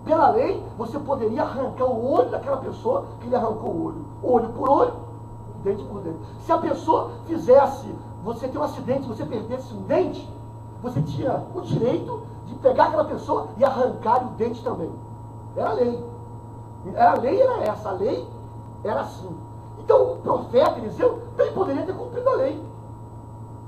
Pela lei, você poderia arrancar o olho daquela pessoa que lhe arrancou o olho. Olho por olho, dente por dente. Se a pessoa fizesse, você tem um acidente, você perdesse um dente, você tinha o direito de pegar aquela pessoa e arrancar o dente também. Era a lei. A lei era essa, a lei era assim. Então o profeta Eliseu bem poderia ter cumprido a lei.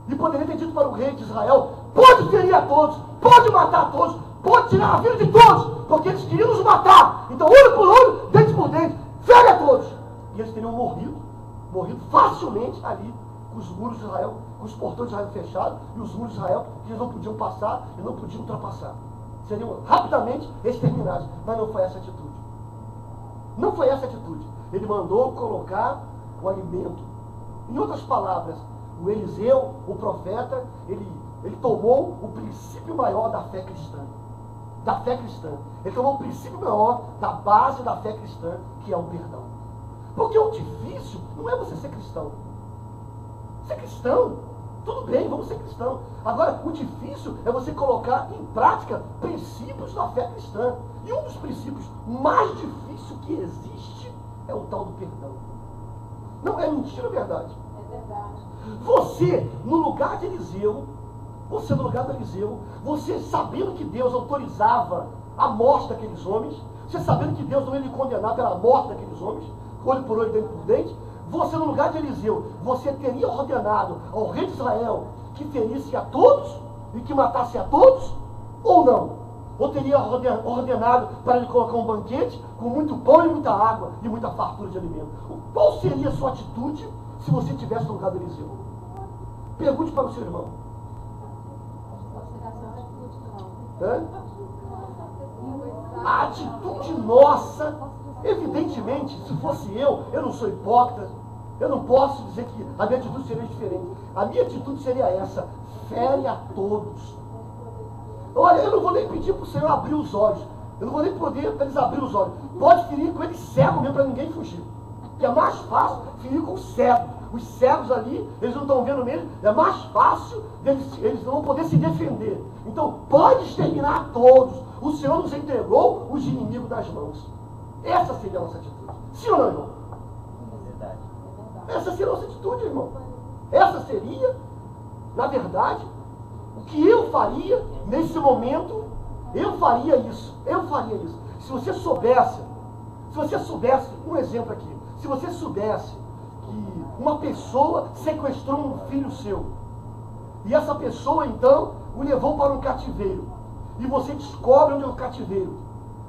E poderia ter dito para o rei de Israel: pode ferir a todos, pode matar a todos, pode tirar a vida de todos, porque eles queriam nos matar. Então, olho por olho, dente por dente, fere a todos. E eles teriam morrido facilmente ali, com os muros de Israel, com os portões de Israel fechados, e os muros de Israel que eles não podiam passar e não podiam ultrapassar. Seriam rapidamente exterminados. Mas não foi essa atitude. Não foi essa atitude. Ele mandou colocar o alimento. Em outras palavras, o Eliseu, o profeta, ele tomou o princípio maior da fé cristã. Da fé cristã. Ele tomou o princípio maior da base da fé cristã, que é o perdão. Porque o difícil não é você ser cristão. Ser cristão, tudo bem, vamos ser cristão. Agora, o difícil é você colocar em prática princípios da fé cristã. E um dos princípios mais difíceis que existe é o tal do perdão. Não é mentira, é verdade. É verdade. Você, no lugar de Eliseu, você sabendo que Deus autorizava a morte daqueles homens, você sabendo que Deus não ia lhe condenar pela morte daqueles homens, olho por olho, dente por dente, você, no lugar de Eliseu, você teria ordenado ao rei de Israel que ferisse a todos e que matasse a todos, ou não? Ou teria ordenado para ele colocar um banquete com muito pão e muita água e muita fartura de alimento? Qual seria a sua atitude se você estivesse no lugar de Eliseu? Pergunte para o seu irmão. A atitude nossa, evidentemente, se fosse eu não sou hipócrita, eu não posso dizer que a minha atitude seria diferente. A minha atitude seria essa: fere a todos. Olha, eu não vou nem pedir para o Senhor abrir os olhos, eu não vou nem poder para eles abrir os olhos. Pode ferir com eles cego mesmo, para ninguém fugir, que é mais fácil ferir com cego. Os cegos ali, eles não estão vendo mesmo, é mais fácil eles não vão poder se defender. Então, pode exterminar todos. O Senhor nos entregou os inimigos das mãos. Essa seria a nossa atitude. Sim ou não, irmão? É verdade. Essa seria a nossa atitude, irmão. Essa seria, na verdade, o que eu faria nesse momento. Eu faria isso. Se você soubesse, um exemplo aqui, se você soubesse que uma pessoa sequestrou um filho seu, e essa pessoa então o levou para um cativeiro, e você descobre onde é o cativeiro,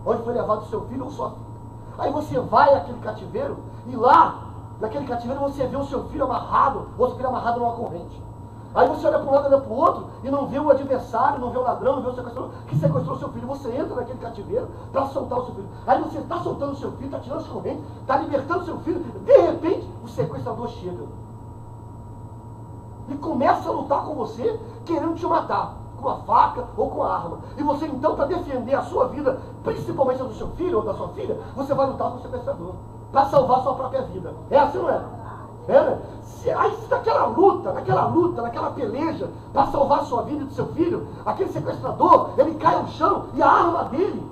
onde foi levado o seu filho ou sua filha. Aí você vai àquele cativeiro, e lá, naquele cativeiro, você vê o seu filho amarrado, ou seu filho amarrado numa corrente. Aí você olha para um lado, olha para o outro, e não vê o adversário, não vê o ladrão, não vê o sequestrador que sequestrou o seu filho. Você entra naquele cativeiro para soltar o seu filho. Aí você está soltando o seu filho, está tirando as correntes, está libertando o seu filho. De repente, o sequestrador chega e começa a lutar com você, querendo te matar, com a faca ou com a arma. E você então, para defender a sua vida, principalmente a do seu filho ou da sua filha, você vai lutar com o sequestrador, para salvar a sua própria vida. É assim, não é? Aí naquela luta, naquela peleja para salvar a sua vida e do seu filho, aquele sequestrador, ele cai ao chão e a arma dele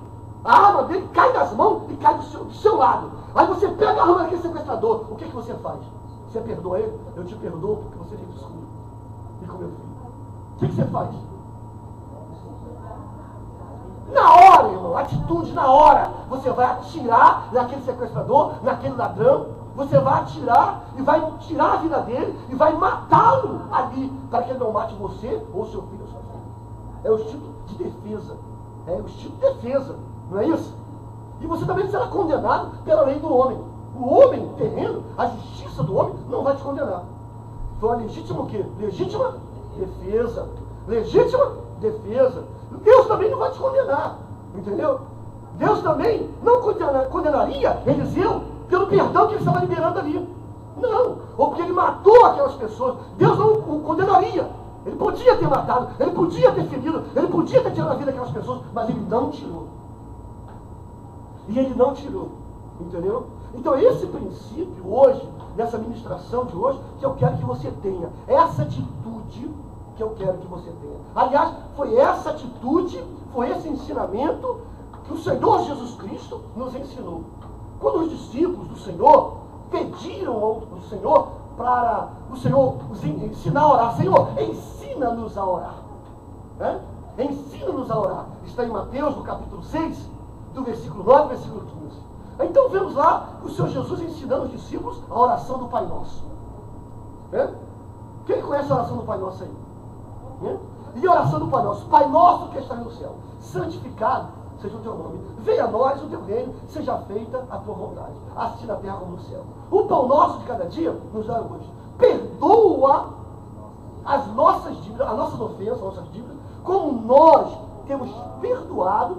cai das mãos e cai do seu lado. Aí você pega a arma daquele sequestrador, o que você faz? Você perdoa ele? Eu te perdoo porque você fez isso comigo e com meu filho. O que você faz? Na hora, irmão, atitude na hora. Você vai atirar naquele sequestrador, naquele ladrão. Você vai atirar e vai tirar a vida dele e vai matá-lo ali, para que ele não mate você ou seu filho ou sua filha. É o instinto de defesa. Não é isso? E você também será condenado pela lei do homem. O homem terreno, a justiça do homem, não vai te condenar. Então a legítima o quê? Legítima defesa. Deus também não vai te condenar. Entendeu? Deus também não condenaria Eliseu pelo perdão que ele estava liberando ali. Não. Ou porque ele matou aquelas pessoas. Deus não o condenaria. Ele podia ter matado, ele podia ter ferido, ele podia ter tirado a vida daquelas pessoas, mas ele não tirou. E ele não tirou. Entendeu? Então esse princípio hoje, nessa ministração de hoje, que eu quero que você tenha. Essa atitude que eu quero que você tenha. Aliás, foi essa atitude, foi esse ensinamento que O Senhor Jesus Cristo nos ensinou. Quando os discípulos do Senhor pediram ao Senhor para o Senhor os ensinar a orar, Senhor, ensina-nos a orar. Ensina-nos a orar. Está em Mateus, no capítulo 6, do versículo 9 ao versículo 15. Então vemos lá o Senhor Jesus ensinando os discípulos a oração do Pai Nosso. Quem conhece a oração do Pai Nosso aí? E a oração do Pai Nosso: Pai Nosso que está no céu, santificado seja o teu nome. Venha a nós o teu reino, seja feita a tua vontade, assim na terra como no céu. O pão nosso de cada dia nos dá hoje. Perdoa as nossas dívidas, as nossas ofensas, as nossas dívidas, como nós temos perdoado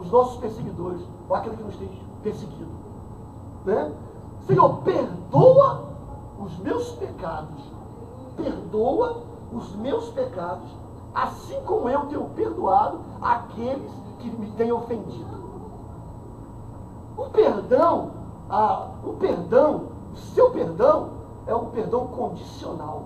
os nossos perseguidores, ou aquele que nos tem perseguido. Senhor, perdoa os meus pecados. Perdoa os meus pecados, assim como eu tenho perdoado aqueles que me têm ofendido. O seu perdão é um perdão condicional.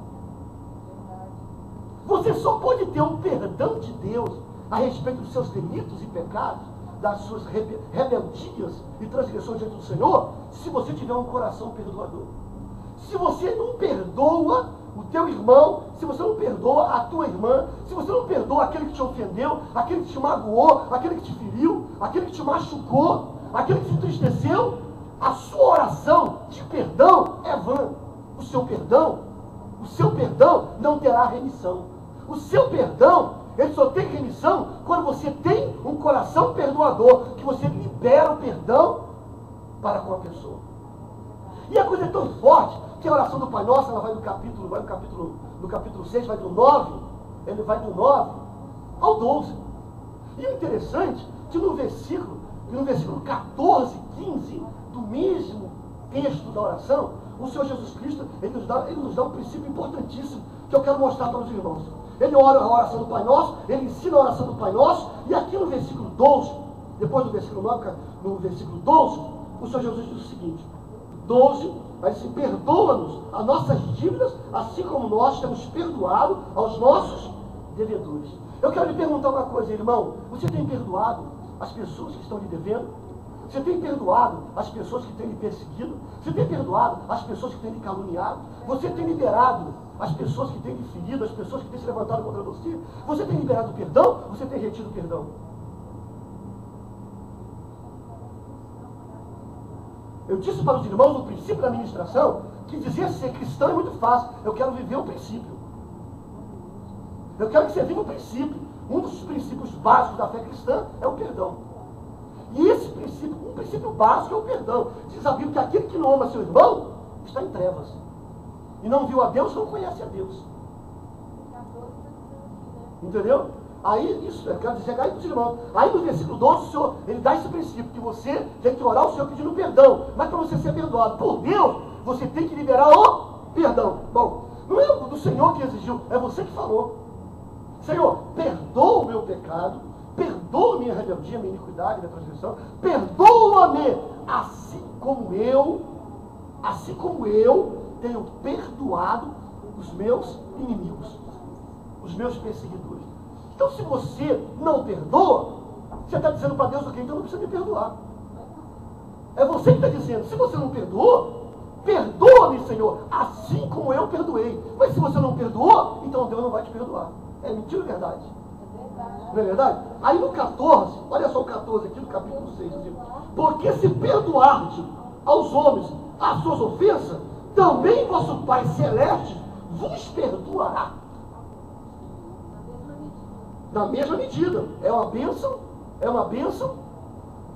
Você só pode ter um perdão de Deus a respeito dos seus delitos e pecados, das suas rebeldias e transgressões diante do Senhor, se você tiver um coração perdoador. Se você não perdoa o teu irmão, se você não perdoa a tua irmã, se você não perdoa aquele que te ofendeu, aquele que te magoou, aquele que te feriu, aquele que te machucou, aquele que te entristeceu, a sua oração de perdão é vã. O seu perdão não terá remissão. O seu perdão, ele só tem remissão quando você tem um coração perdoador, que você libera o perdão para com a pessoa. E a coisa é tão forte que a oração do Pai Nosso, ela vai no capítulo 6, vai do 9, ele vai do 9 ao 12. E o interessante é que no versículo 14, 15 do mesmo texto da oração, o Senhor Jesus Cristo, ele nos dá um princípio importantíssimo que eu quero mostrar para os irmãos. Ele ora a oração do Pai Nosso, ele ensina a oração do Pai Nosso, e aqui no versículo 12, depois do versículo 9, no versículo 12, o Senhor Jesus diz o seguinte: 12, mas se perdoa-nos as nossas dívidas, assim como nós temos perdoado aos nossos devedores. Eu quero lhe perguntar uma coisa, irmão: você tem perdoado as pessoas que estão lhe devendo? Você tem perdoado as pessoas que têm lhe perseguido? Você tem perdoado as pessoas que têm lhe caluniado? Você tem liberado as pessoas que têm lhe ferido, as pessoas que têm se levantado contra você? Você tem liberado perdão? Você tem retido perdão? Eu disse para os irmãos no princípio da ministração que dizer ser cristão é muito fácil. Eu quero viver o princípio. Eu quero que você viva o princípio. Um dos princípios básicos da fé cristã é o perdão. E esse princípio, um princípio básico é o perdão. Diz a Bíblia que aquele que não ama seu irmão está em trevas. E não viu a Deus, não conhece a Deus. Entendeu? Aí, isso, eu quero dizer aí para os irmãos. Aí no versículo 12, o Senhor, ele dá esse princípio, que você tem que orar ao Senhor pedindo perdão. Mas para você ser perdoado por Deus, você tem que liberar o perdão. Bom, não é o do Senhor que exigiu, é você que falou. Senhor, perdoa o meu pecado, perdoa minha rebeldia, minha iniquidade, minha transgressão, perdoa-me, assim como eu tenho perdoado os meus inimigos, os meus perseguidores. Então, se você não perdoa, você está dizendo para Deus o quê? Então não precisa me perdoar. É você que está dizendo: se você não perdoou, perdoa-me, Senhor, assim como eu perdoei. Mas se você não perdoou, então Deus não vai te perdoar. É mentira ou verdade? Não é verdade? Aí no 14, olha só o 14 aqui no capítulo 6, assim, porque se perdoardes aos homens as suas ofensas, também vosso Pai Celeste vos perdoará. Na mesma medida. É uma bênção,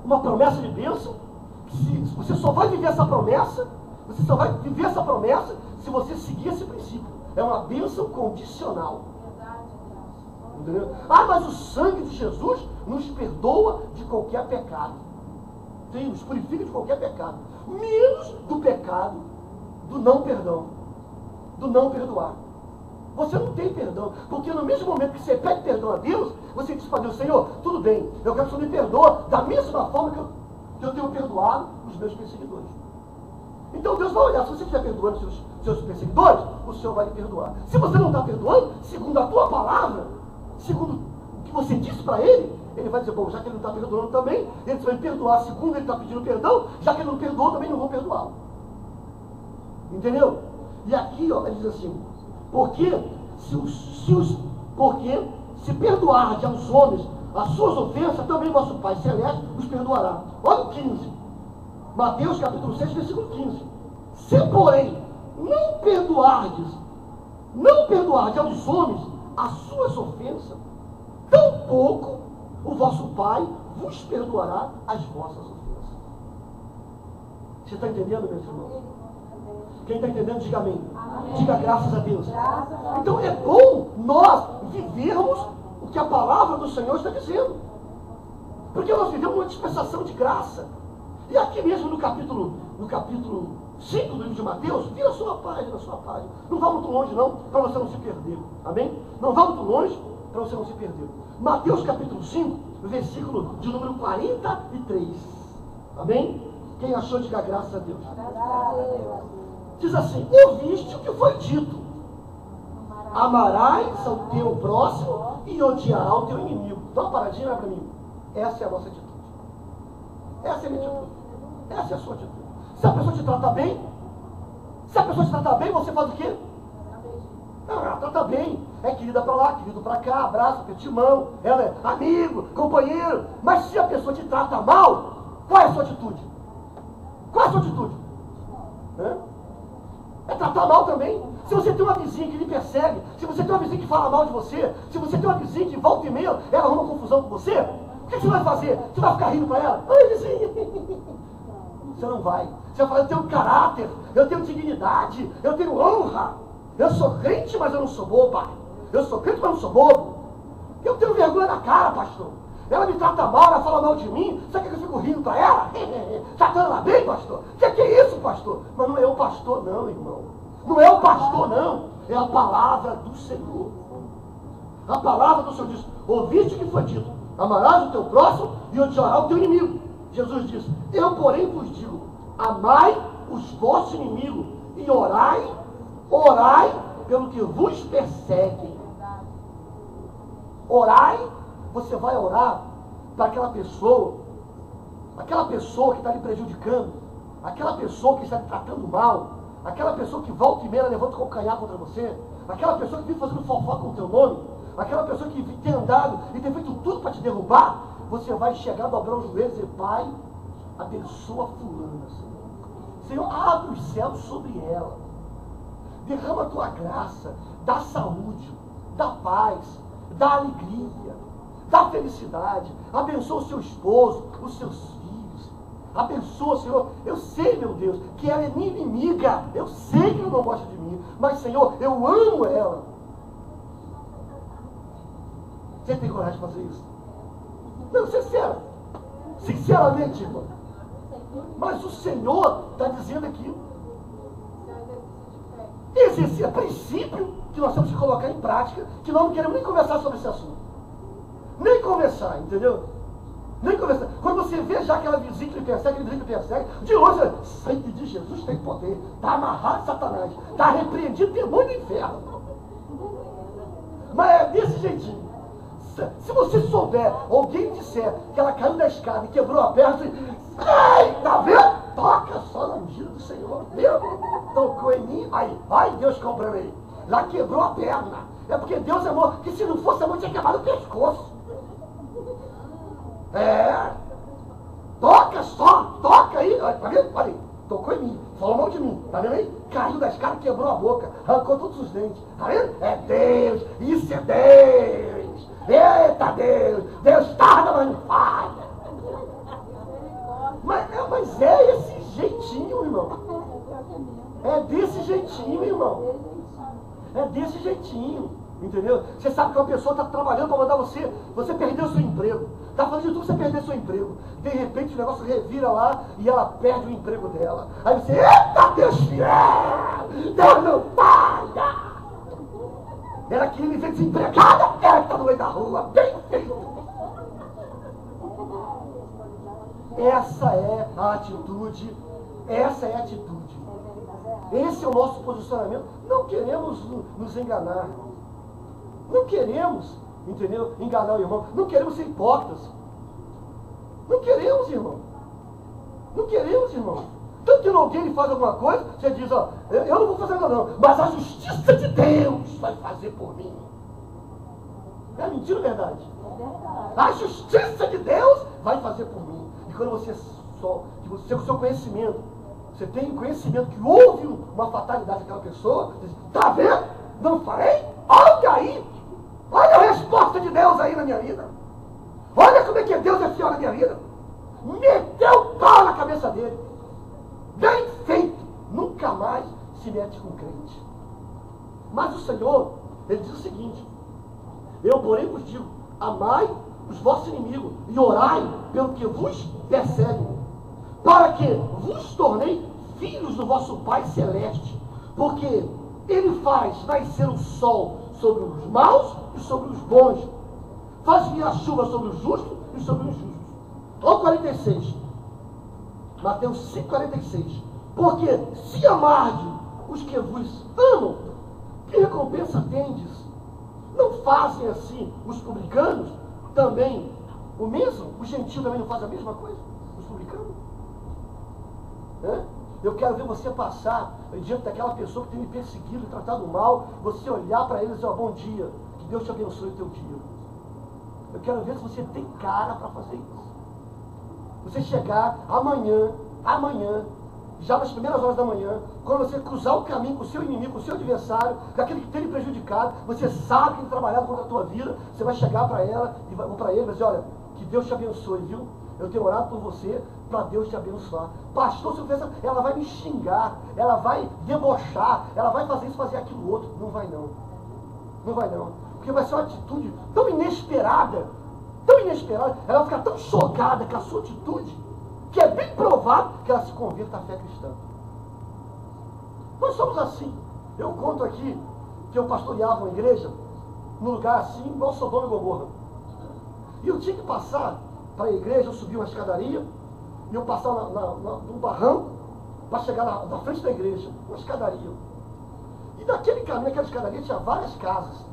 uma promessa de bênção. Você só vai viver essa promessa, se você seguir esse princípio. É uma bênção condicional. Entendeu? Ah, mas o sangue de Jesus nos perdoa de qualquer pecado. Sim, nos purifica de qualquer pecado. Menos do pecado do não perdão, do não perdoar. Você não tem perdão, porque no mesmo momento que você pede perdão a Deus, você diz para Deus: Senhor, tudo bem, eu quero que o Senhor me perdoe da mesma forma que eu tenho perdoado os meus perseguidores. Então Deus vai olhar: se você estiver perdoando os seus perseguidores, o Senhor vai lhe perdoar. Se você não está perdoando, segundo a tua palavra, segundo o que você disse para ele, ele vai dizer, bom, já que ele não está perdoando também, ele vai perdoar. Segundo, ele está pedindo perdão, já que ele não perdoou, também não vou perdoá-lo. Entendeu? E aqui, ó, ele diz assim, porque se perdoarde aos homens as suas ofensas, também vosso Pai Celeste os perdoará. Olha o 15. Mateus capítulo 6, versículo 15. Se, porém, não perdoardes aos homens as suas ofensas, tampouco o vosso Pai vos perdoará as vossas ofensas. Você está entendendo, meus irmãos? Quem está entendendo, diga amém. Diga graças a Deus. Então é bom nós vivermos o que a palavra do Senhor está dizendo. Porque nós vivemos uma dispensação de graça. E aqui mesmo no capítulo 5 do livro de Mateus, vira a sua página. Não vá muito longe não, para você não se perder. Amém? Não vá muito longe, para você não se perder. Mateus capítulo 5, versículo de número 43. Amém? Quem achou, diga graças a Deus. Diz assim, ouviste o que foi dito. Amarás ao teu próximo e odiarás o teu inimigo. Dá uma paradinha para mim. Essa é a nossa atitude. Essa é a minha atitude. Essa é a sua atitude. Se a pessoa te trata bem, você faz o quê? Não, ela trata bem. É querida para lá, querido para cá, abraço, aperta mão. Ela é amigo, companheiro. Mas se a pessoa te trata mal, qual é a sua atitude? Qual é a sua atitude? É tratar mal também. Se você tem uma vizinha que lhe persegue, se você tem uma vizinha que fala mal de você, se você tem uma vizinha que volta e meia, ela arruma confusão com você, o que você vai fazer? Você vai ficar rindo para ela? Ai, vizinha! Você não vai. Você vai falar, eu tenho caráter, eu tenho dignidade, eu tenho honra. Eu sou crente, mas eu não sou boba. Eu sou crente, mas não sou bobo. Eu tenho vergonha na cara, pastor. Ela me trata mal, ela fala mal de mim. Sabe que eu fico rindo para ela? Tratando ela bem, pastor? Que é isso, pastor? Mas não é o pastor, não, irmão. Não é o pastor, não. É a palavra do Senhor. A palavra do Senhor diz, ouviste o que foi dito. Amarás o teu próximo e odiarás o teu inimigo. Jesus diz, eu porém vos digo, amai os vossos inimigos e orai pelo que vos perseguem. Orai, você vai orar para aquela pessoa que está lhe prejudicando, aquela pessoa que está lhe tratando mal, aquela pessoa que volta e meia levanta o calcanhar contra você, aquela pessoa que vive fazendo fofoca com o teu nome, aquela pessoa que tem andado e tem feito tudo para te derrubar. Você vai chegar, dobrar os joelhos e dizer, Pai, abençoa fulana, Senhor. Senhor, abre os céus sobre ela. Derrama a tua graça, dá saúde, dá paz, dá alegria, dá felicidade. Abençoa o seu esposo, os seus filhos. Abençoa, Senhor. Eu sei, meu Deus, que ela é minha inimiga. Eu sei que ela não gosta de mim. Mas, Senhor, eu amo ela. Você tem coragem de fazer isso? Não, sinceramente, irmão. Mas o Senhor está dizendo aqui. Esse é princípio que nós temos que colocar em prática, que nós não queremos nem conversar sobre esse assunto. Nem conversar, entendeu? Nem conversar. Quando você vê já aquela vizinha que lhe persegue, aquele vizinho que lhe persegue, de longe, sangue de Jesus tem poder. Está amarrado Satanás. Está repreendido demônio do inferno. Mas é desse jeitinho. Se você souber, alguém disser que ela caiu da escada e quebrou a perna, você, ai, tá vendo? Toca só na medida do Senhor. Viu? Tocou em mim, aí, ai, Deus comprou ele. Lá quebrou a perna. É porque Deus é amor, que se não fosse amor, tinha quebrado o pescoço. Toca só, toca aí, tá vendo? Olha aí, tocou em mim, falou mal de mim, tá vendo aí? Caiu da escada, quebrou a boca, arrancou todos os dentes, tá vendo? É Deus, isso é Deus. Eita Deus, Deus tarda, mas não falha. Mas é esse jeitinho, irmão. É desse jeitinho, irmão. É desse jeitinho, entendeu? Você sabe que uma pessoa está trabalhando para mandar você perdeu seu emprego. Está fazendo tudo para você perder seu emprego. De repente o negócio revira lá e ela perde o emprego dela. Aí você, eita Deus fiel, Deus não falha. Ela queria me ver desempregada, ela está no meio da rua, bem feito. Essa é a atitude, essa é a atitude. Esse é o nosso posicionamento. Não queremos nos enganar. Não queremos entendeu? Enganar o irmão. Não queremos ser hipócritas. Não queremos, irmão. Não queremos, irmão. Tanto que alguém lhe faz alguma coisa, você diz, ó, eu não vou fazer nada não, mas a justiça de Deus vai fazer por mim. É mentira ou verdade? A justiça de Deus vai fazer por mim. E quando você só, que você com o seu conhecimento, você tem conhecimento que houve uma fatalidade daquela pessoa, você diz, tá vendo? Não falei? Olha aí! Olha a resposta de Deus aí na minha vida. Olha como é que Deus é fiel na minha vida. Meteu o pau na cabeça dele. Bem feito. Nunca mais se mete com crente. Mas o Senhor, Ele diz o seguinte: eu, porém, vos digo, amai os vossos inimigos e orai pelo que vos perseguem, para que vos tornei filhos do vosso Pai Celeste, porque Ele faz nascer o sol sobre os maus e sobre os bons, faz vir a chuva sobre os justos e sobre os injustos. Olha o 46, Mateus 5,46. Porque se amardes os que vos amam, que recompensa tendes? Não fazem assim os publicanos também o mesmo? Os gentios também não fazem a mesma coisa? Os publicanos? Eu quero ver você passar diante daquela pessoa que tem me perseguido e tratado mal, você olhar para eles e dizer, ó, bom dia, que Deus te abençoe o teu dia. Eu quero ver se você tem cara para fazer isso. Você chegar amanhã, já nas primeiras horas da manhã, quando você cruzar o caminho com o seu inimigo, com o seu adversário, com aquele que tem lhe prejudicado, você sabe que ele trabalhado contra a tua vida, você vai chegar para ela e para ele e vai dizer, olha, que Deus te abençoe, viu? Eu tenho orado por você para Deus te abençoar. Pastor, se eu fizer, ela vai me xingar, ela vai debochar, ela vai fazer isso, fazer aquilo outro. Não vai não. Não vai não. Porque vai ser uma atitude tão inesperada, ela vai ficar tão chocada com a sua atitude, que é bem provável que ela se converta à fé cristã. Nós somos assim. Eu conto aqui que eu pastoreava uma igreja num lugar assim, igual Sodoma e Gomorra. E eu tinha que passar para a igreja, eu subia uma escadaria, e eu passava num barranco para chegar na frente da igreja, uma escadaria. E naquele caminho, naquela escadaria, tinha várias casas.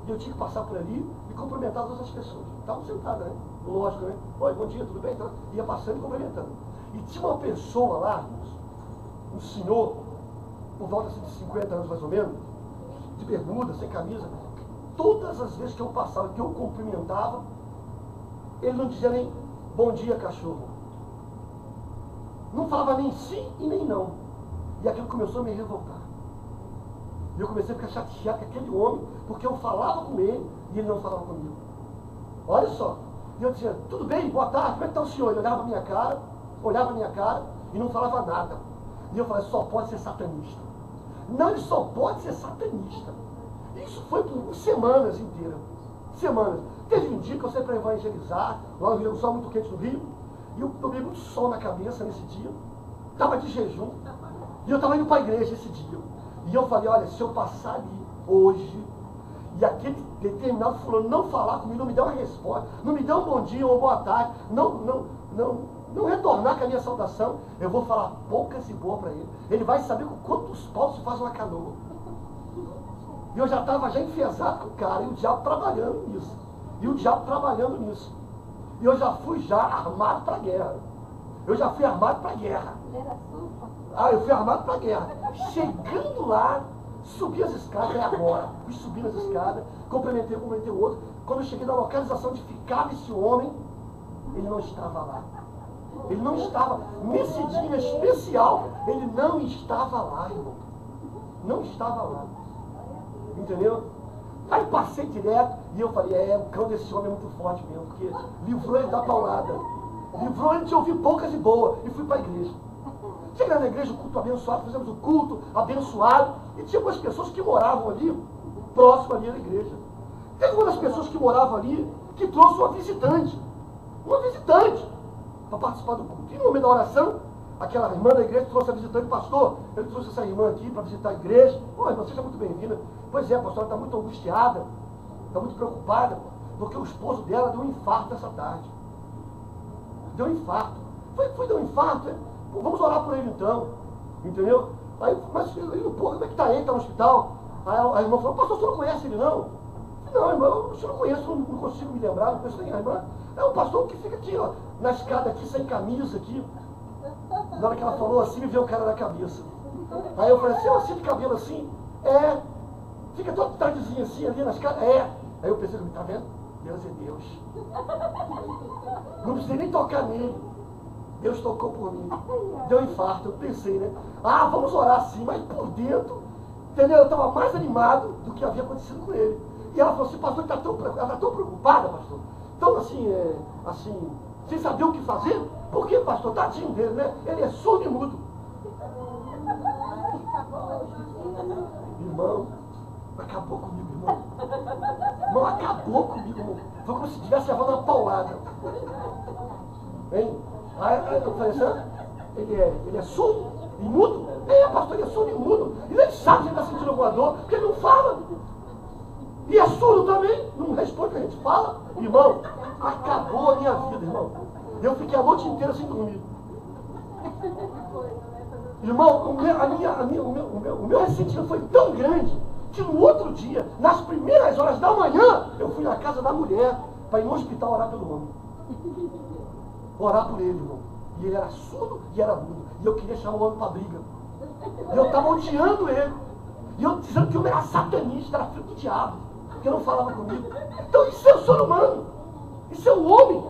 E eu tinha que passar por ali e cumprimentar todas as pessoas. Estavam sentadas, né? Lógico, né? Oi, bom dia, tudo bem? Então, ia passando e cumprimentando. E tinha uma pessoa lá, um senhor, por volta assim, de 50 anos mais ou menos, de bermuda, sem camisa. Todas as vezes que eu passava, que eu cumprimentava, ele não dizia nem bom dia, cachorro. Não falava nem sim e nem não. E aquilo começou a me revoltar. E eu comecei a ficar chateado com aquele homem, porque eu falava com ele e ele não falava comigo. Olha só. E eu dizia, tudo bem, boa tarde, como é que está o senhor? Ele olhava a minha cara e não falava nada. E eu falei, só pode ser satanista. Não, ele só pode ser satanista. Isso foi por semanas inteiras. Semanas. Teve um dia que eu saí para evangelizar, lá no Rio, um sol muito quente no Rio, e eu tomei muito sol na cabeça nesse dia. Estava de jejum. E eu estava indo para a igreja esse dia. E eu falei, olha, se eu passar ali hoje, e aquele determinado fulano não falar comigo, não me der uma resposta, não me der um bom dia ou uma boa tarde, não retornar com a minha saudação, eu vou falar poucas e boas para ele. Ele vai saber com quantos paus se faz uma canoa. E eu já estava enfesado com o cara, e o diabo trabalhando nisso. E eu já fui armado para a guerra. Eu já fui armado para a guerra. Eu fui armado para a guerra. Chegando lá, subi as escadas, é agora. Fui subindo as escadas, cumprimentei o outro. Quando eu cheguei na localização de ficar esse homem, ele não estava lá. Ele não estava. Nesse dia especial, ele não estava lá, irmão. Não estava lá. Entendeu? Aí passei direto e eu falei, o cão desse homem é muito forte mesmo, porque livrou ele da paulada. Livrou ele de ouvir poucas e boas. E fui para a igreja. Cheguei na igreja, o culto abençoado, fizemos o culto abençoado. E tinha umas pessoas que moravam ali, próximo ali da igreja. Teve uma das pessoas que moravam ali, que trouxe uma visitante. Para participar do culto. E no momento da oração, aquela irmã da igreja trouxe a visitante, pastor, eu trouxe essa irmã aqui para visitar a igreja. Pô, irmã, seja muito bem-vinda. Pois é, pastor, ela está muito angustiada, está muito preocupada, porque o esposo dela deu um infarto essa tarde. Deu um infarto. Foi dar um infarto, né? Pô, vamos orar por ele então. Entendeu? Aí, mas ele, pô, como é que está ele? Está no hospital? Aí a irmã falou, pastor, você não conhece ele não? Não, irmã, eu não conheço, não consigo me lembrar, não conheço ninguém. A irmã é o pastor que fica aqui, ó, na escada aqui, sem camisa aqui. Na hora que ela falou assim, me veio o cara na cabeça. Aí eu falei assim, assim de cabelo assim? É. Fica todo tardezinho assim, ali na escada? É. Aí eu pensei, tá vendo? Deus é Deus. Não precisei nem tocar nele. Deus tocou por mim. Deu infarto, eu pensei, né? Ah, vamos orar assim, mas por dentro, entendeu? Eu estava mais animado do que havia acontecido com ele. E ela falou assim, pastor, ela está tão preocupada, pastor. Então, assim, sem saber o que fazer. Por que, pastor? Tadinho dele, né? Ele é surdo e mudo. Irmão, acabou comigo, irmão. Irmão, acabou comigo, irmão. Foi como se tivesse levado uma paulada. Hein? Aí eu falei assim, ele é surdo e mudo? É, pastor, ele é surdo e mudo. E ele sabe que ele está sentindo alguma dor, porque ele não fala. E é surdo também, não responde o que a gente fala. Irmão, acabou a minha vida, irmão. Eu fiquei a noite inteira sem dormir. Irmão, o meu ressentimento foi tão grande que no outro dia, nas primeiras horas da manhã, eu fui na casa da mulher para ir no hospital orar pelo homem. Orar por ele, irmão. E ele era surdo e era mudo. E eu queria chamar o homem para briga. E eu estava odiando ele. E eu dizendo que eu era satanista, era filho do diabo. Porque não falava comigo. Então isso é o ser humano. Isso é o homem.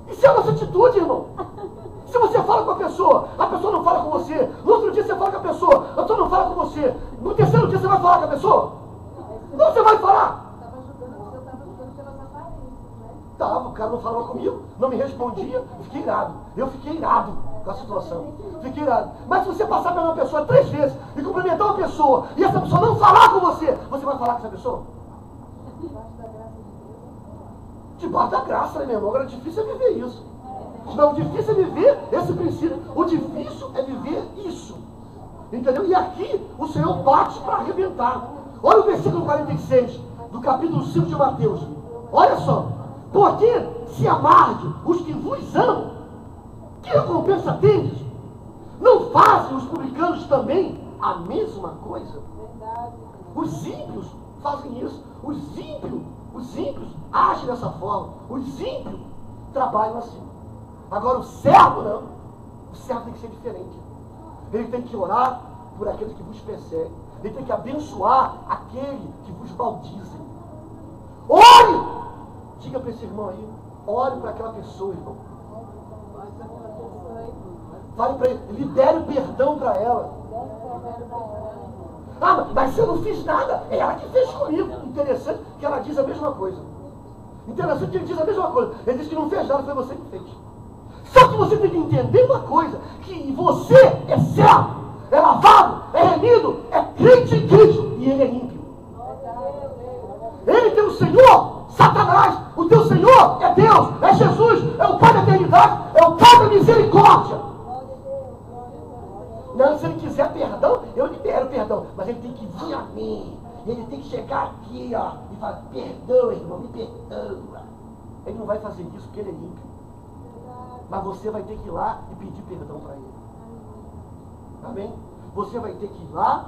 Isso é a nossa atitude, irmão. Se você fala com a pessoa não fala com você. No outro dia você fala com a pessoa não fala com você. No terceiro dia você vai falar com a pessoa? Não, você vai falar. Tava, o cara não falava comigo, não me respondia, fiquei irado. Eu fiquei irado com a situação. Fiquei irado. Mas se você passar pela pessoa 3 vezes e cumprimentar uma pessoa e essa pessoa não falar com você, você vai falar com essa pessoa? Debaixo da graça, né, meu irmão? Agora, o difícil é viver isso. Não, o difícil é viver esse princípio. O difícil é viver isso. Entendeu? E aqui o Senhor bate para arrebentar. Olha o versículo 46 do capítulo 5 de Mateus. Olha só. Porque se amarde os que vos amam, que recompensa tendes? Não fazem os publicanos também a mesma coisa? Os ímpios fazem isso. Os ímpios agem dessa forma. Os ímpios trabalham assim. Agora o servo não. O servo tem que ser diferente. Ele tem que orar por aqueles que vos perseguem. Ele tem que abençoar aquele que vos maldizem. Ore! Diga para esse irmão aí, ore para aquela pessoa, irmão. Fale para ele, libere o perdão para ela. Ah, mas eu não fiz nada, é ela que fez comigo. Interessante que ela diz a mesma coisa. Interessante que ele diz a mesma coisa. Ele diz que não fez nada, foi você que fez. Só que você tem que entender uma coisa, que você é servo, é lavado, é remido, é crente em Cristo, e ele é ímpio. Ele tem o Senhor, Satanás, o teu Senhor é Deus, é Jesus, é o Pai da eternidade, é o Pai da misericórdia. Não, se ele quiser perdão, eu libero perdão, mas ele tem que vir a mim, ele tem que chegar aqui, ó, e falar, perdoa, irmão, me perdoa. Ele não vai fazer isso porque ele é ímpio. Mas você vai ter que ir lá e pedir perdão para ele. Amém? Você vai ter que ir lá